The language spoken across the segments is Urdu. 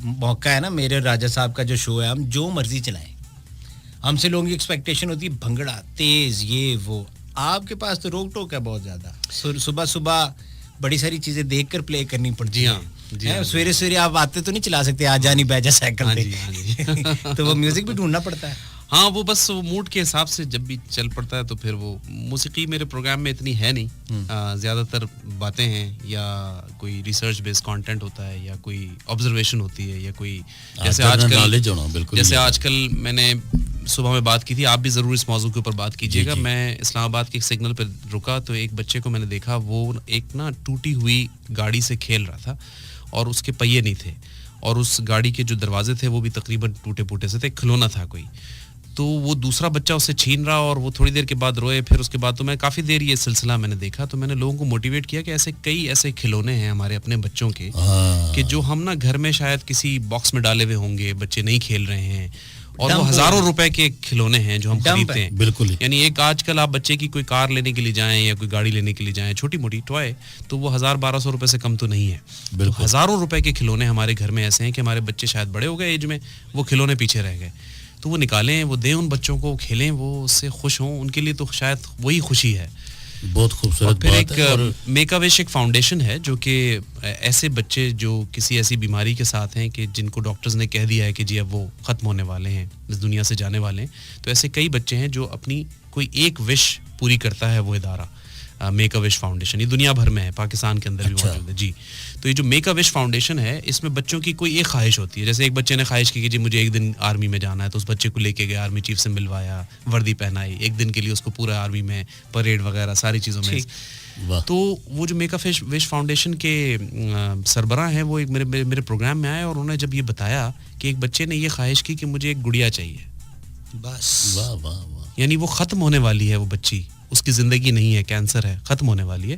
موقع ہے نا, میرے راجا صاحب کا جو شو ہے ہم جو مرضی چلائیں. ہم سے لوگوں کی ایکسپیکٹیشن ہوتی ہے بھنگڑا تیز یہ وہ, آپ کے پاس تو روک ٹوک ہے بہت زیادہ. صبح صبح بڑی ساری چیزیں دیکھ کر پلے کرنی پڑتی ہیں. سویرے سویرے آپ آتے تو نہیں چلا سکتے, آ جانی بیجا سائیکل پہ, تو وہ میوزک بھی ڈھونڈنا پڑتا ہے. ہاں وہ بس وہ موڈ کے حساب سے جب بھی چل پڑتا ہے تو پھر وہ موسیقی میرے پروگرام میں اتنی ہے نہیں. زیادہ تر باتیں ہیں یا کوئی ریسرچ بیس کانٹینٹ ہوتا ہے یا کوئی آبزرویشن ہوتی ہے یا کوئی جیسے آج کل میں نے صبح میں بات کی تھی, آپ بھی ضرور اس موضوع کے اوپر بات کیجیے گا. میں اسلام آباد کے ایک سگنل پہ رکا تو ایک بچے کو میں نے دیکھا, وہ ایک نا ٹوٹی ہوئی گاڑی سے کھیل رہا تھا اور اس کے پہیے نہیں تھے اور اس گاڑی کے جو دروازے تھے وہ بھی تقریباً ٹوٹے پوٹے سے تھے, کھلونا تھا کوئی. تو وہ دوسرا بچہ اسے چھین رہا اور وہ تھوڑی دیر کے بعد روئے. پھر اس کے بعد تو میں کافی دیر یہ سلسلہ میں نے دیکھا تو میں نے لوگوں کو موٹیویٹ کیا کہ ایسے کئی ایسے کھلونے ہیں ہمارے اپنے بچوں کے کہ جو ہم نا گھر میں شاید کسی باکس میں ڈالے ہوئے ہوں گے, بچے نہیں کھیل رہے ہیں, اور وہ ہزاروں روپے کے کھلونے ہیں جو ہم خریدتے ہیں. بالکل. یعنی ایک آج کل آپ بچے کی کوئی کار لینے کے لیے جائیں یا کوئی گاڑی لینے کے لیے جائیں, چھوٹی موٹی ٹوائے, تو وہ 1000-1200 روپے سے کم تو نہیں ہے. ہزاروں روپے کے کھلونے ہمارے گھر میں ایسے ہیں کہ ہمارے بچے شاید بڑے ہو گئے ایج میں, وہ کھلونے پیچھے رہ گئے. تو وہ نکالیں, وہ دیں ان بچوں کو, کھیلیں, وہ اس سے خوش ہوں, ان کے لیے تو شاید وہی خوشی ہے. بہت خوبصورت بات ہے. اور میک اے وش ایک فاؤنڈیشن ہے جو کہ ایسے بچے جو کسی ایسی بیماری کے ساتھ ہیں کہ جن کو ڈاکٹرز نے کہہ دیا ہے کہ جی اب وہ ختم ہونے والے ہیں, اس دنیا سے جانے والے ہیں, تو ایسے کئی بچے ہیں جو اپنی کوئی ایک وش پوری کرتا ہے وہ ادارہ میک اے وش فاؤنڈیشن. یہ دنیا بھر میں ہے, پاکستان کے اندر بھی موجود ہے. جی تو یہ جو میک اے وش فاؤنڈیشن ہے اس میں بچوں کی کوئی ایک خواہش ہوتی ہے. جیسے ایک بچے نے خواہش کی کہ جی مجھے ایک دن آرمی میں جانا ہے, تو اس بچے کو لے کے گیا, آرمی چیف سے ملوایا, وردی پہنائی, ایک دن کے لیے اس کو پورا آرمی میں پریڈ وغیرہ ساری چیزوں میں. تو وہ جو میک اے وش فاؤنڈیشن کے سربراہ ہیں وہ ایک میرے پروگرام میں آئے اور انہوں نے جب یہ بتایا کہ ایک بچے نے یہ خواہش کی کہ مجھے ایک گڑیا چاہیے, بس واہ واہ واہ, یعنی وہ ختم ہونے والی ہے, وہ بچی, اس کی زندگی نہیں ہے, کینسر ہے, ختم ہونے والی ہے,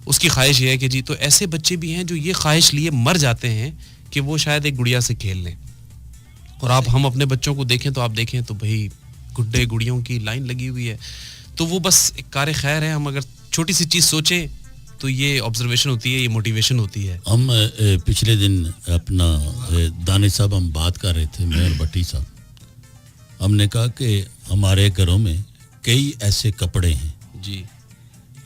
اس کی خواہش یہ ہے کہ جی. تو ایسے بچے بھی ہیں جو یہ خواہش لیے مر جاتے ہیں کہ وہ شاید ایک گڑیا سے کھیل لیں. اور آپ ہم اپنے بچوں کو دیکھیں تو آپ دیکھیں تو بھائی گڈے گڑیوں کی لائن لگی ہوئی ہے. تو وہ بس ایک کار خیر ہے, ہم اگر چھوٹی سی چیز سوچیں تو یہ آبزرویشن ہوتی ہے, یہ موٹیویشن ہوتی ہے. ہم پچھلے دن اپنا دانش صاحب ہم بات کر رہے تھے, میں اور بٹی صاحب, ہم نے کہا کہ ہمارے گھروں میں کئی ایسے کپڑے ہیں جی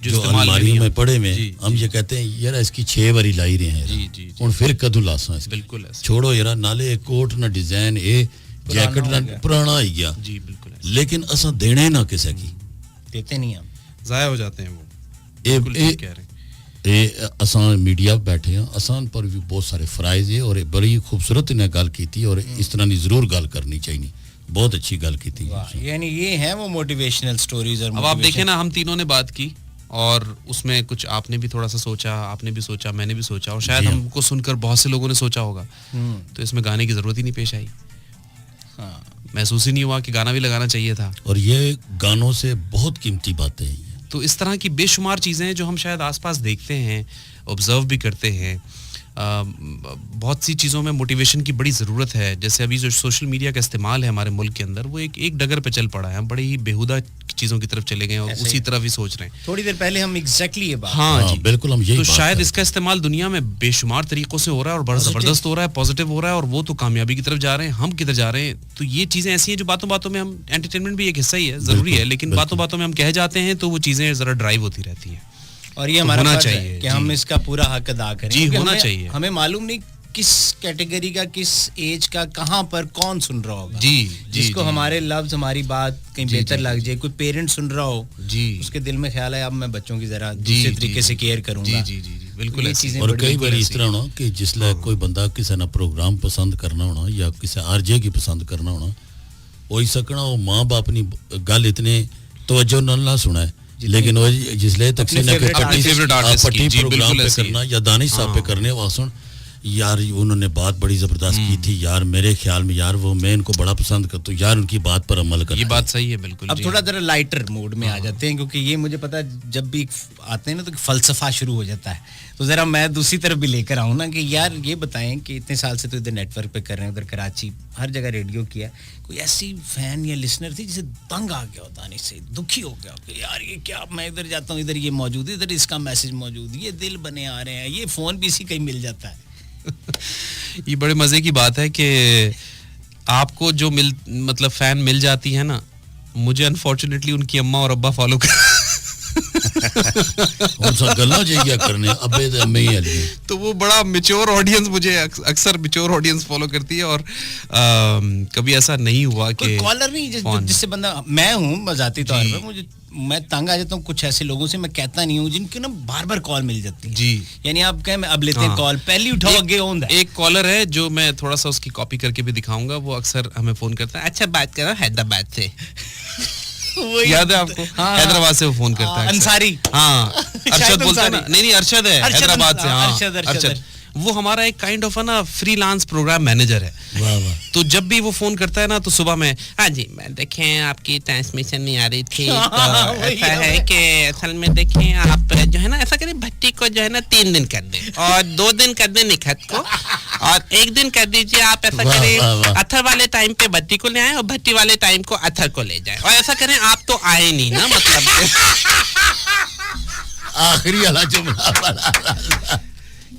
جو الماریوں میں پڑے ہوئے, ہم یہ کہتے ہیں یار اس کی 6 باری لائی رہے ہیں, اور پھر کدو لاساں اس بالکل چھوڑو یار, نالے کوٹ نہ ڈیزائن, اے جیکٹ نہ پرانا آئی گیا. جی بالکل. لیکن اساں دینے نہ کسے کی, دیتے نہیں, ہم ضائع ہو جاتے ہیں. وہ بالکل ٹھیک کہہ رہے ہیں. اساں میڈیا بیٹھے ہیں, اساں پر بھی بہت سارے فرائض ہیں, اور بڑی خوبصورت نے گل کیتی, اور اس طرح کی ضرور گل کرنی چاہیے. بہت اچھی گل کی تھی. یعنی یہ ہیں وہ موٹیویشنل سٹوریز. اور اب آپ دیکھیں نا, ہم تینوں نے بات کی اور اس میں کچھ آپ نے بھی تھوڑا سا سوچا, آپ نے بھی سوچا, میں نے بھی سوچا, اور شاید ہم کو سن کر بہت سے لوگوں نے سوچا ہوگا. تو اس میں گانے کی ضرورت ہی نہیں پیش آئی, محسوس ہی نہیں ہوا کہ گانا بھی لگانا چاہیے تھا. اور یہ گانوں سے بہت قیمتی باتیں ہیں. تو اس طرح کی بے شمار چیزیں ہیں جو ہم شاید آس پاس دیکھتے ہیں, آبزرو بھی کرتے ہیں. بہت سی چیزوں میں موٹیویشن کی بڑی ضرورت ہے. جیسے ابھی جو سوشل میڈیا کا استعمال ہے ہمارے ملک کے اندر, وہ ایک ڈگر پہ چل پڑا ہے. ہم بڑے ہی بیہودہ چیزوں کی طرف چلے گئے اور اسی طرف ہی سوچ رہے ہیں. تھوڑی دیر پہلے ہم ایگزیکٹلی یہ بات, ہاں جی بالکل, ہم یہی تو شاید اس کا استعمال دنیا میں بے شمار طریقوں سے ہو رہا ہے اور بڑا زبردست ہو رہا ہے, پازیٹیو ہو رہا ہے, اور وہ تو کامیابی کی طرف جا رہے ہیں. ہم کدھر جا رہے ہیں؟ تو یہ چیزیں ایسی ہیں جو باتوں باتوں میں ہم, انٹرٹینمنٹ بھی ایک حصہ ہی ہے, ضروری ہے, لیکن باتوں باتوں میں ہم کہہ جاتے ہیں تو وہ چیزیں ذرا ڈرائیو ہوتی رہتی ہیں. اور یہ ہمارا فرض ہے کہ ہم اس کا پورا حق ادا کریں. جی ہونا چاہیے. ہمیں معلوم نہیں کس کیٹیگری کا, کس ایج کا, کہاں پر کون سن رہا ہوگا. جی جس کو ہمارے لفظ, ہماری بات کہیں بہتر لگ جائے, کوئی پیرنٹ سن رہا ہو, اس کے دل میں خیال ہے اب میں بچوں کی ذرا دوسرے طریقے سے کیئر کروں گا. جی جی بالکل. اور کئی بار اس طرح ہونا کہ جس لئے کوئی بندہ کسی نہ پروگرام پسند کرنا ہونا یا کسی آرجے کی پسند کرنا ہونا, وہی سکنا وہ ماں باپ نے گل اتنے توجہ نہ سنا ہے, لیکن وہ جس لئے تقسیم پٹی پروگرام پہ کرنا یا دانش صاحب پہ کرنے وہ سن یار انہوں نے بات بڑی زبردست کی تھی یار, میرے خیال میں یار وہ میں ان کو بڑا پسند کرتا ہوں یار, ان کی بات پر عمل کرنا. یہ بات صحیح ہے بالکل. اب تھوڑا ذرا لائٹر موڈ میں آ جاتے ہیں, کیونکہ یہ مجھے پتا جب بھی آتے ہیں نا تو فلسفہ شروع ہو جاتا ہے, تو ذرا میں دوسری طرف بھی لے کر آؤں نا کہ یار یہ بتائیں کہ اتنے سال سے تو ادھر نیٹ ورک پہ کر رہے ہیں, ادھر کراچی ہر جگہ ریڈیو کیا, کوئی ایسی فین یا لسنر تھی جسے تنگ آ گیا ہوتا نہیں سے, دکھی ہو گیا کہ یار یہ کیا, میں ادھر جاتا ہوں ادھر یہ موجود ہے, ادھر اس کا میسج موجود, یہ دل بنے آ رہے ہیں, یہ فون بھی اسی کہیں مل جاتا ہے. یہ بڑے مزے کی بات ہے کہ آپ کو جو مطلب فین مل جاتی ہے نا, مجھے انفارچونیٹلی ان کی اماں اور ابا فالو تو وہ بڑا میچور آڈینس, مجھے اکثر میچور آڈینس فالو کرتی ہے, اور کبھی ایسا نہیں ہوا کہ کالر نہیں جس سے بندہ, میں ہوں ذاتی طور پر مجھے میں تنگ آ جاتا ہوں کچھ ایسے لوگوں سے, میں کہتا نہیں ہوں جن کی نا بار بار کال مل جاتی ہے. جی یعنی آپ کہیں اب لیتے ہیں کال, پہلی اٹھاؤ آگے اون. ایک کالر ہے جو میں تھوڑا سا اس کی کاپی کر کے بھی دکھاؤں گا, وہ اکثر ہمیں فون کرتا ہے, اچھا بات کرو حیدرآباد سے, یاد ہے آپ کو, حیدرآباد سے وہ فون کرتا ہے انصاری. ہاں ارشد بولتا ہے نا, نہیں ارشد ہے حیدرآباد سے. ہاں ارشد, وہ ہمارا ایک کائنڈ آف نا فری لانس پروگرام مینیجر ہے. تو جب بھی وہ فون کرتا ہے نا تو صبح میں, ہاں جی میں دیکھیں آپ کی ٹرانسمیشن نہیں آ رہی تھی, تو ایسا ہے کہ اصل میں دیکھیں آپ جو ہے نا ایسا کریں بھٹی کو جو ہے نا 3 دن کر دیں, اور 2 دن کر دیں نکھت کو, اور 1 دن کر دیجیے آپ ایسا کریں اتھر والے ٹائم پہ بھٹی کو لے آئیں اور بھٹی والے ٹائم کو اتھر کو لے جائیں, اور ایسا کریں آپ تو آئے نہیں نا, مطلب آخری والا جملہ,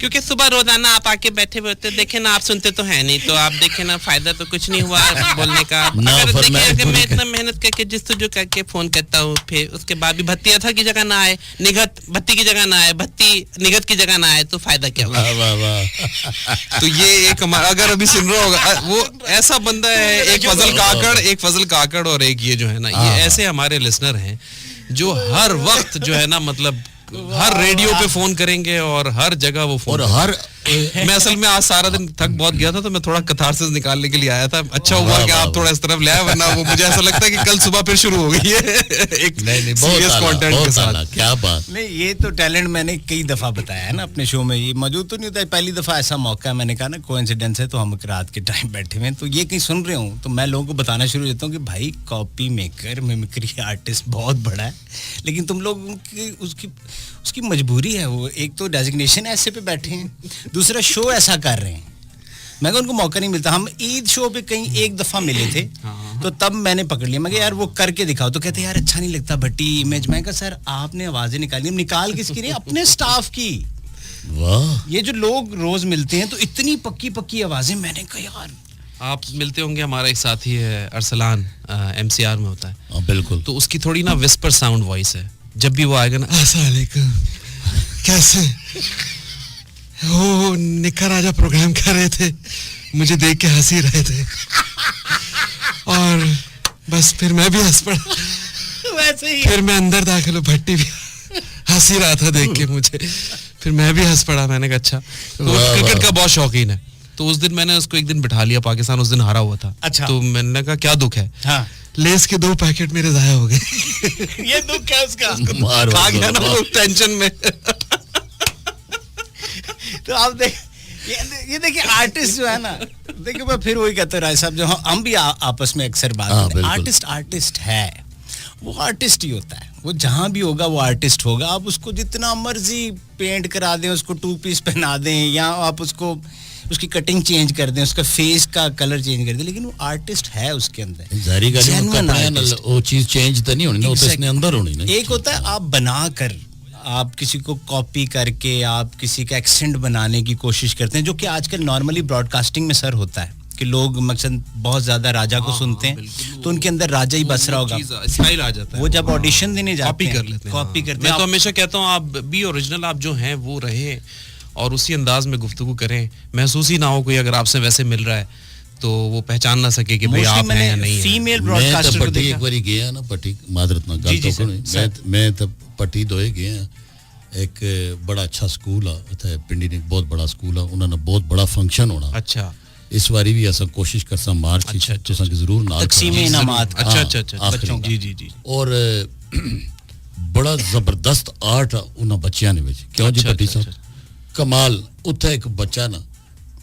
کیونکہ صبح روزانہ آپ آ کے بیٹھے ہوئے ہوتے, دیکھیں نا آپ سنتے تو ہیں نہیں, تو آپ دیکھیں نا فائدہ تو کچھ نہیں ہوا بولنے کا. اگر میں اتنا محنت کر کے جستجو کر کے فون کرتا ہوں, پھر اس کے بعد بھی بھتی اتھر کی جگہ نہ آئے, نگہت بھتی کی جگہ نہ آئے, بھتی نگہت کی جگہ نہ آئے, تو فائدہ کیا ہوگا. تو یہ ایک ہمارا, اگر ابھی سن رہا ہوگا, وہ ایسا بندہ ہے, ایک فضل کاکڑ اور ایک یہ جو ہے نا, یہ ایسے ہمارے لسنر ہیں جو ہر وقت جو ہے نا مطلب ہر ریڈیو پہ فون کریں گے اور ہر جگہ وہ فون, اور ہر میں اصل میں آج سارا دن تھک بہت گیا تھا, تو میں تھوڑا کتھارسس نکالنے کے لیے آیا تھا. اچھا ہوا کہ آپ تھوڑا اس طرف لے آئے, ورنہ وہ مجھے ایسا لگتا ہے کہ کل صبح پھر شروع ہو گئی ہے ایک سیریس کنٹینٹ کے ساتھ. کیا بات نہیں, یہ تو ٹیلنٹ میں نے کئی دفعہ بتایا ہے نا اپنے شو میں, یہ موجود تو نہیں ہوتا ہے, پہلی دفعہ ایسا موقع ہے, میں نے کہا نا کوئنسیڈنس ہے, تو ہم رات کے ٹائم بیٹھے ہوئے ہیں, تو یہ کہیں سن رہے ہوں, تو میں لوگوں کو بتانا شروع ہو جاتا ہوں کہ بھائی کاپی میکر میمکری آرٹسٹ بہت بڑا ہے, لیکن تم لوگ اس کی مجبوری ہے, وہ ایک تو ڈیزگنیشن ایسے پہ بیٹھے ہیں, دوسرا شو ایسا کر رہے ہیں, میں ان کو موقع نہیں ملتا. ہم عید شو پہ کہیں ایک دفعہ ملے تھے, تو تب میں نے پکڑ لیا, میں کہ یار وہ کر کے دکھاؤ, تو کہتے یار اچھا نہیں لگتا بھٹی امیج. میں کہا سر آپ نے آوازیں نکالی, ہم نکال کس کی نہیں, اپنے سٹاف کی. یہ جو لوگ روز ملتے ہیں تو اتنی پکی پکی آوازیں, میں نے کہا یار آپ ملتے ہوں گے, ہمارا ایک ساتھی ہے ارسلان, MCR میں ہوتا ہے. بالکل, تو اس کی تھوڑی نا وسپر ساؤنڈ وائس ہے, جب بھی وہ آئے گا نا, السلام علیکم کیسے وہ نکھر راجا پروگرام کر رہے تھے, مجھے دیکھ کے ہنسی رہے تھے, اور بس پھر میں بھی ہنس پڑا, ویسے ہی پھر میں اندر داخل ہوں, بھٹی بھی ہنسی رہا تھا دیکھ کے مجھے, پھر میں بھی ہنس پڑا. میں نے کہا اچھا, کرکٹ کا بہت شوقین ہے, تو اس دن میں نے اس کو ایک دن بٹھا لیا, پاکستان اس دن ہارا ہوا تھا. اچھا, تو میں نے کہا کیا دکھ ہے, لیس کے 2 پیکٹ میرے ضائع ہو گئے. یہ دکھ ہے اس کا, کھا گیا نا وہ ٹینشن میں. تو آپ یہ دیکھیں آرٹسٹ جو ہے نا, دیکھیں میں پھر وہی کہتا ہوں رائے صاحب, جو ہم بھی آپس میں اکثر بات کرتے ہیں, آرٹسٹ ہے, وہ آرٹسٹ ہی ہوتا ہے, وہ جہاں بھی ہوگا وہ آرٹسٹ ہوگا. آپ اس کو جتنا مرضی پینٹ کرا دیں, اس کو 2 پیس پہنا دیں, یا آپ اس کو اس کی کٹنگ چینج کر دیں, اس کا فیس کا کلر چینج کر دیں, لیکن وہ آرٹسٹ ہے اس کے اندر. وہ چیز چینج تو نہیں ہونی, وہ تو اس نے اندر ہونی نا. ایک ہوتا ہے آپ بنا کر, آپ کسی کو کاپی کر کے آپ کسی کا ایکسنٹ بنانے کی کوشش کرتے ہیں, جو کہ آج کل نارملی براڈ کاسٹنگ میں سر ہوتا ہے, کہ لوگ مقصد بہت زیادہ راجا کو سنتے ہیں, تو ان کے اندر راجا ہی بس رہا ہوگا, اسٹائل آ جاتا ہے, وہ جب آڈیشن دینے جاتے ہیں کاپی کر لیتے ہیں, کاپی کرتے ہیں. میں تو ہمیشہ کہتا ہوں آپ بھی اوریجنل آپ جو ہیں وہ رہیں, اور اسی انداز میں گفتگو کریں, محسوس ہی نہ ہو کوئی اگر آپ سے ویسے مل رہا ہے تو وہ پہچان نہ سکے کہ بھئی آپ ہیں یا نہیں ہیں. فیمیل براڈ کاسٹر کو دیکھا, ایک باری گیا نا پٹی, معذرت نہ گل تو میں تب پٹی دوئے گیا, ایک بڑا اچھا سکول ہے پنڈی نے, بہت بڑا سکول ہے, انہوں نے بہت بڑا فنکشن ہونا. اچھا, اس باری بھی ایسا کوشش کرسا مارچ جیسا کہ ضرور نال تقسیم انعامات. اچھا جی جی جی. اور بڑا زبردست آرٹ انہاں بچیاں نے وچ, کیوں جی پٹی صاحب کمال. اتھے ایک بچہ نا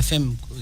FM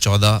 14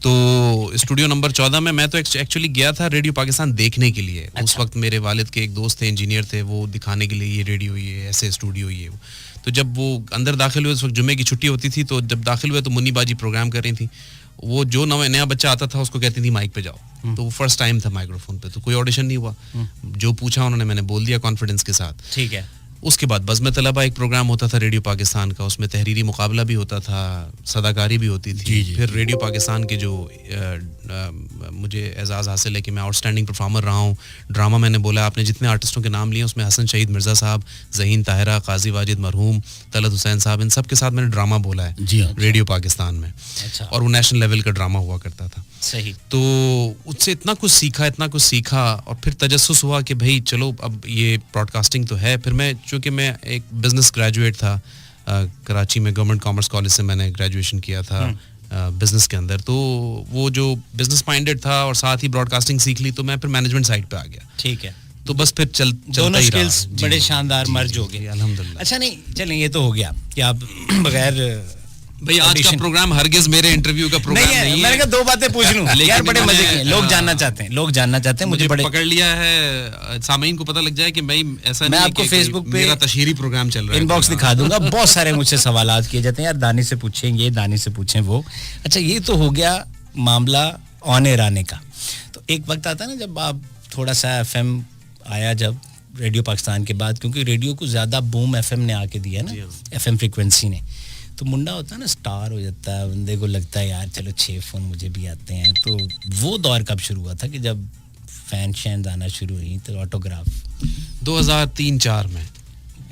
تو اسٹوڈیو نمبر 14 میں تو ایکچولی گیا تھا ریڈیو پاکستان دیکھنے کے لیے. اس وقت میرے والد کے ایک دوست تھے, انجینئر تھے, وہ دکھانے کے لیے یہ ریڈیو, یہ ایسے اسٹوڈیو, یہ. تو جب وہ اندر داخل ہوئے, اس وقت جمعے کی چھٹی ہوتی تھی, تو جب داخل ہوئے تو منی باجی پروگرام کر رہی تھی. وہ جو نیا بچہ آتا تھا اس کو کہتی تھی مائک پہ جاؤ, تو وہ فرسٹ ٹائم تھا مائکرو فون پہ, تو کوئی آڈیشن نہیں ہوا, جو پوچھا انہوں نے میں نے بول دیا کانفیڈنس کے ساتھ. ٹھیک ہے. اس کے بعد بزم طلبہ ایک پروگرام ہوتا تھا ریڈیو پاکستان کا, اس میں تحریری مقابلہ بھی ہوتا تھا, صداکاری بھی ہوتی تھی. پھر ریڈیو پاکستان کے جو مجھے اعزاز حاصل ہے کہ میں آؤٹ اسٹینڈنگ پرفارمر رہا ہوں. ڈرامہ میں نے بولا, آپ نے جتنے آرٹسٹوں کے نام لیے اس میں حسن شہید مرزا صاحب, ذہین طاہرہ, قاضی واجد مرحوم, طلعت حسین صاحب, ان سب کے ساتھ میں نے ڈرامہ بولا ہے ریڈیو پاکستان میں. اور وہ نیشنل لیول کا ڈرامہ ہوا کرتا تھا. صحیح. تو اس سے اتنا کچھ سیکھا, اور پھر تجسس ہوا کہ بھائی چلو اب یہ براڈ کاسٹنگ تو ہے. پھر میں چونکہ میں ایک بزنس گریجویٹ تھا, کراچی میں گورنمنٹ کامرس کالج سے میں نے گریجویشن کیا تھا بزنس کے اندر, تو وہ جو بزنس مائنڈیڈ تھا اور ساتھ ہی براڈ کاسٹنگ سیکھ لی, تو میں پھر مینجمنٹ سائڈ پہ آ گیا. ٹھیک ہے. تو بس پھر دونوں سکلز بڑے شاندار مرج ہو گئے الحمدللہ. اچھا نہیں چلیں, یہ تو ہو گیا کہ آپ بغیر بھائی آج کا پروگرام ہرگز میرے انٹرویو کا پروگرام نہیں ہے. میں نے کہا 2 باتیں پوچھ لوں یار, بڑے مزے کے لوگ جاننا چاہتے ہیں, مجھے بڑے پکڑ لیا ہے, سامعین کو پتہ لگ جائے کہ میں ایسا نہیں, میں آپ کو فیس بک پہ میرا تشہیری پروگرام چل رہا ہے, ان باکس دکھا دوں گا. بہت سارے مجھ سے سوالات کیے جاتے ہیں, یار دانی سے پوچھیں یہ, دانی سے پوچھیں وہ. اچھا یہ تو ہو گیا معاملہ آن ایئر آنے کا. تو ایک وقت آتا ہے نا جب آپ تھوڑا سا ایف ایم آیا, جب ریڈیو پاکستان کے بعد, کیونکہ ریڈیو کو زیادہ بوم ایف ایم نے آ کے دیا نا, ایف ایم فریکوینسی نے, تو منڈا ہوتا ہے نا, اسٹار ہو جاتا ہے بندے کو, لگتا ہے یار چلو 6 فون مجھے بھی آتے ہیں. تو وہ دور کب شروع ہوا تھا کہ جب فین شینز آنا شروع ہوئی, تو آٹوگراف 2003-04 میں,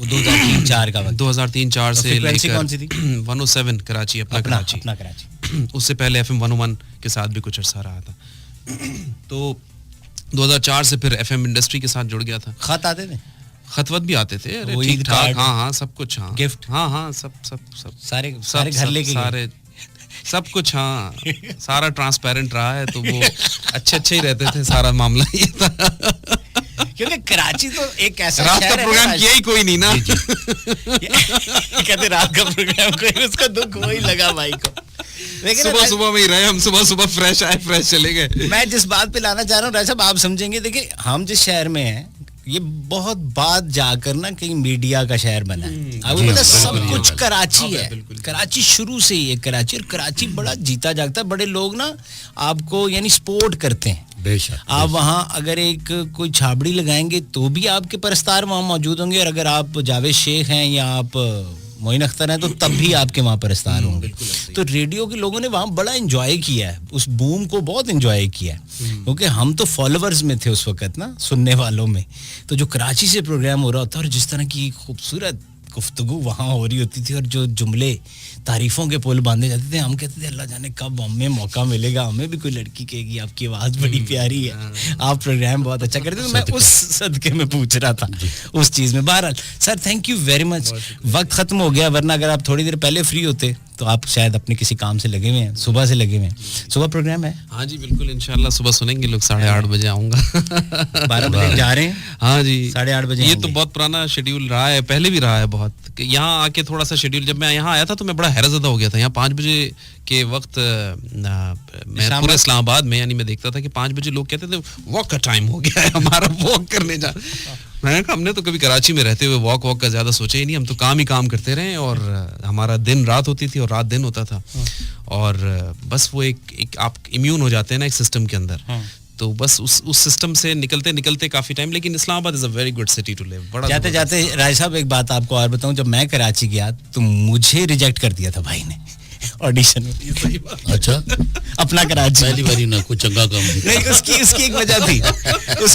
2003-04 کا وقت, 2003-04 سے فریکوینسی کون سی تھی؟ 107 کراچی, اپنا کراچی. اس سے پہلے ایف ایم 101 کے ساتھ بھی کچھ عرصہ رہا تھا. تو 2004 سے پھر ایف ایم انڈسٹری کے ساتھ جڑ گیا تھا. خط آتے تھے, خطوط بھی آتے تھے, ٹھیک ٹھاک, ہاں سب کچھ, ہاں گفٹ, ہاں سب سارے گھر لے کے سارے سب کچھ, ہاں سارا ٹرانسپیرنٹ رہا ہے. تو وہ اچھے ہی رہتے تھے, سارا معاملہ یہ تھا, کیونکہ کراچی تو ایک ایسا رات کا پروگرام کیا ہی کوئی نہیں نا, کہتے رات کا پروگرام کوئی, اس کا دکھ وہی لگا بھائی کو. صبح میں ہی رہے ہم, صبح فریش آئے فریش چلے گئے. میں جس بات پہ لانا چاہ رہا ہوں راج صاحب, آپ سمجھیں گے, دیکھیں ہم جس شہر میں ہیں, یہ بہت بات جا کر نا کہیں میڈیا کا شہر بنا ہے. آپ کو پتا سب کچھ کراچی ہے, کراچی شروع سے ہی ہے کراچی, اور کراچی بڑا جیتا جاگتا ہے. بڑے لوگ نا آپ کو یعنی سپورٹ کرتے ہیں. آپ وہاں اگر ایک کوئی چھابڑی لگائیں گے تو بھی آپ کے پرستار وہاں موجود ہوں گے, اور اگر آپ جاوید شیخ ہیں یا آپ معین اختر ہیں تو تب بھی آپ کے وہاں پرستار ہوں گے. تو ریڈیو کے لوگوں نے وہاں بڑا انجوائے کیا ہے, اس بوم کو بہت انجوائے کیا ہے, کیونکہ ہم تو فالوورز میں تھے اس وقت نا, سننے والوں میں. تو جو کراچی سے پروگرام ہو رہا ہوتا, اور جس طرح کی خوبصورت گفتگو وہاں ہو رہی ہوتی تھی, اور جو جملے تعریفوں کے پل باندھے جاتے تھے, ہم کہتے تھے اللہ جانے کب ہمیں موقع ملے گا, ہمیں بھی کوئی لڑکی کہے گی آپ کی آواز بڑی پیاری ہے, آپ پروگرام بہت اچھا کرتے. تو میں اس صدقے میں پوچھ رہا تھا اس چیز میں. بہرحال سر تھینک یو ویری مچ, وقت ختم ہو گیا, ورنہ اگر آپ تھوڑی دیر پہلے فری ہوتے تو آپ شاید اپنے کسی کام سے لگے ہوئے ہیں, صبح سے لگے ہوئے ہیں. صبح پروگرام ہے؟ ہاں جی بالکل, انشاءاللہ صبح سنیں گے لوگ, 8:30 بجے آؤں گا. 12 بجے جا رہے ہیں؟ ہاں جی 8:30 بجے. یہ تو بہت پرانا شیڈیول رہا ہے, پہلے بھی رہا ہے بہت. یہاں آ کے تھوڑا سا شیڈیول, جب میں یہاں آیا تھا تو میں بڑا حیرت زدہ ہو گیا تھا. یہاں 5 بجے کے وقت میں پورے اسلام آباد میں یعنی میں دیکھتا تھا کہ 5 بجے لوگ کہتے تھے واک کا ٹائم ہو گیا ہے ہمارا, واک کرنے جا. میں نے کہا ہم نے تو کبھی کراچی میں رہتے ہوئے واک کا زیادہ سوچا ہی نہیں, ہم تو کام ہی کام کرتے رہے, اور ہمارا دن رات ہوتی تھی اور رات دن ہوتا تھا. اور بس وہ ایک آپ امیون ہو جاتے ہیں نا ایک سسٹم کے اندر, تو بس اس سسٹم سے نکلتے کافی ٹائم. لیکن Islamabad is a very good city to live. جاتے راج صاحب ایک بات آپ کو اور بتاؤں, جب میں کراچی گیا تو مجھے ریجیکٹ کر دیا تھا بھائی نے آڈیشن میں. اچھا, اپنا کراچی پہلی باری نہ کوئی چنگا کام نہیں, اس کی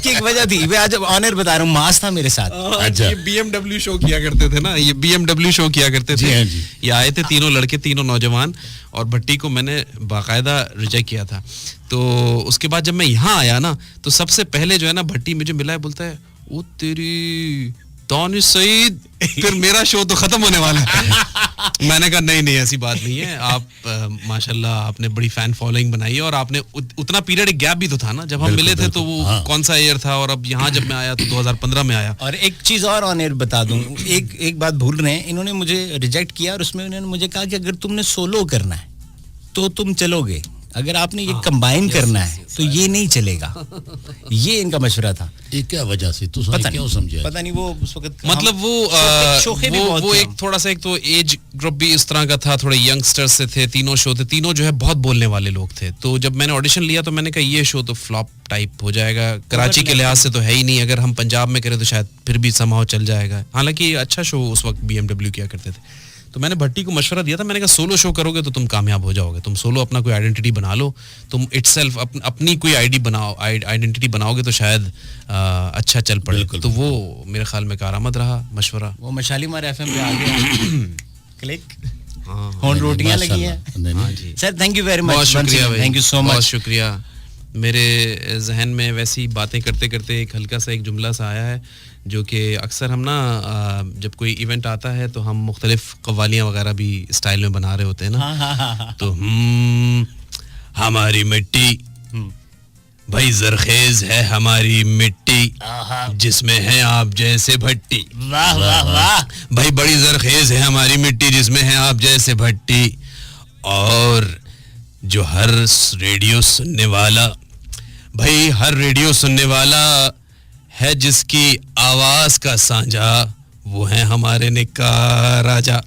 ایک وجہ تھی, میں آج آنر بتا رہا ہوں, ماس تھا میرے ساتھ. یہ BMW شو کیا کرتے تھے نا, یہ BMW شو کیا کرتے تھے. یہ آئے تھے تینوں لڑکے, تینوں نوجوان, اور بھٹی کو میں نے باقاعدہ ریجیکٹ کیا تھا. تو اس کے بعد جب میں یہاں آیا نا تو سب سے پہلے جو ہے نا بھٹی مجھے ملا ہے, بولتا ہے او تیری دانش سعید, پھر میرا شو تو ختم ہونے والا ہے. میں نے کہا نہیں ایسی بات نہیں ہے, آپ ماشاءاللہ آپ نے بڑی فین فالوئنگ بنائی ہے, اور آپ نے اتنا پیریڈ ایک گیپ بھی تو تھا نا جب ہم ملے تھے, تو وہ کون سا ایئر تھا, اور اب یہاں جب میں آیا تو 2015 میں آیا. اور ایک چیز اور آن ایئر بتا دوں, ایک بات بھول رہے ہیں, انہوں نے مجھے ریجیکٹ کیا, اور اس میں انہوں نے مجھے کہا کہ اگر تم نے سولو کرنا ہے تو تم چلو گے, اگر آپ نے یہ کمبائن کرنا ہے تو یہ نہیں چلے گا. یہ ان کا مشورہ تھا. یہ کیا وجہ سے تو کیوں سمجھا؟ پتہ نہیں وہ اس وقت مطلب وہ ایک تھوڑا سا ایک تو ایج گروپ بھی اس طرح کا تھا, تھوڑے ینگسٹرز سے تھے, تینوں شو تھے, تینوں جو ہے بہت بولنے والے لوگ تھے. تو جب میں نے آڈیشن لیا تو میں نے کہا یہ شو تو فلاپ ٹائپ ہو جائے گا, کراچی کے لحاظ سے تو ہے ہی نہیں, اگر ہم پنجاب میں کریں تو شاید پھر بھی سمہاؤ چل جائے گا. حالانکہ اچھا شو اس وقت BMW کیا کرتے تھے. تو میں نے بھٹی کو مشورہ دیا تھا, میں نے کہا سولو شو کرو گے تو تم کامیاب ہو جاؤ گے, تم سولو اپنا کوئی آئیڈینٹی بنا لو, تم اٹ سیلف اپنی کوئی آئیڈینٹی بناؤ گے تو شاید اچھا چل پڑے. تو وہ میرے خیال میں کارآمد رہا مشورہ. وہ مشالیمار FM پہ آ گیا کلک ہون روٹیاں لگی ہیں. سر تھینک یو ویری مچ, بہت شکریہ, تھینک یو سو مچ, بہت شکریہ. میرے ذہن میں ویسی باتیں کرتے کرتے ایک ہلکا سا ایک جملہ سا آیا ہے جو کہ اکثر ہم نا جب کوئی ایونٹ آتا ہے تو ہم مختلف قوالیاں وغیرہ بھی اسٹائل میں بنا رہے ہوتے ہیں نا. تو ہماری مٹی بھائی زرخیز ہے, ہماری مٹی جس میں ہے آپ جیسے بھٹی. واہ واہ واہ بھائی بڑی زرخیز ہے ہماری مٹی جس میں ہے آپ جیسے بھٹی. اور جو ہر ریڈیو سننے والا, بھائی ہر ریڈیو سننے والا ہے جس کی آواز کا سانجا, وہ ہے ہمارے نکا راجا.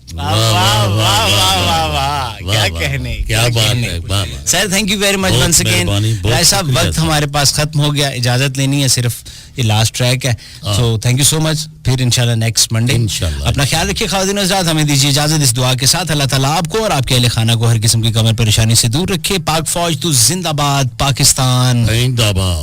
کیا کہنے, کیا بات ہے. Sir thank you very much once again. Rai صاحب وقت ہمارے پاس ختم ہو گیا, اجازت لینی ہے, صرف یہ لاسٹ ٹریک ہے. سو تھینک یو سو مچ. پھر انشاءاللہ نیکسٹ منڈے اپنا خیال رکھیے. خواتین و حضرات ہمیں دیجیے اجازت اس دعا کے ساتھ, اللہ تعالیٰ آپ کو اور آپ کے اہل خانہ کو ہر قسم کی کمر پریشانی سے دور رکھے. پاک فوج تو زندہ باد, پاکستان زندہ باد.